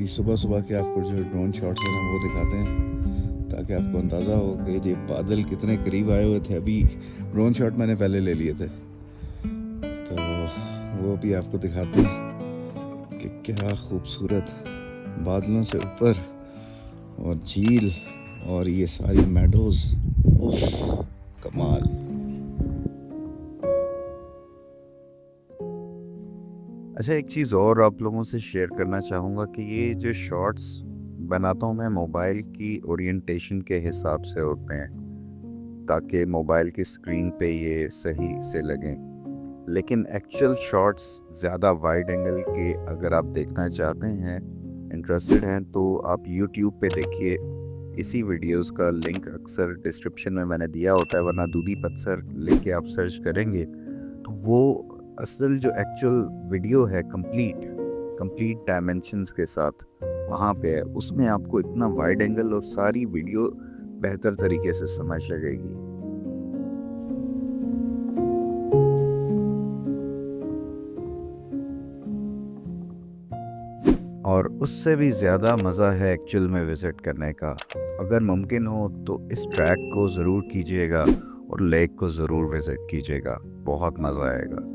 अभी सुबह सुबह के आपको जो ड्रोन शॉट्स हैं ना वो दिखाते हैं, ताकि आपको अंदाज़ा हो कि ये बादल कितने करीब आए हुए थे। अभी ड्रोन शॉट मैंने पहले ले लिए थे, तो वो भी आपको दिखाते हैं कि क्या खूबसूरत बादलों से ऊपर और झील और ये सारी मेडोज़। उफ, कमाल। अच्छा, एक चीज़ और आप लोगों से शेयर करना चाहूँगा कि ये जो शॉर्ट्स बनाता हूँ मैं मोबाइल की ओरिएंटेशन के हिसाब से होते हैं, ताकि मोबाइल की स्क्रीन पे ये सही से लगें। लेकिन एक्चुअल शॉट्स ज़्यादा वाइड एंगल के अगर आप देखना चाहते हैं, इंटरेस्टेड हैं, तो आप यूट्यूब पे देखिए। इसी वीडियोस का लिंक अक्सर डिस्क्रिप्शन में मैंने दिया होता है, वरना दूधी पत्थर लिख के आप सर्च करेंगे तो वो असल जो एक्चुअल वीडियो है कंप्लीट डायमेंशंस के साथ वहाँ पे है। उसमें आपको इतना वाइड एंगल और सारी वीडियो बेहतर तरीके से समझ लगेगी। और उससे भी ज़्यादा मज़ा है एक्चुअल में विज़िट करने का। अगर मुमकिन हो तो इस ट्रैक को ज़रूर कीजिएगा और लेक को ज़रूर विज़िट कीजिएगा, बहुत मज़ा आएगा।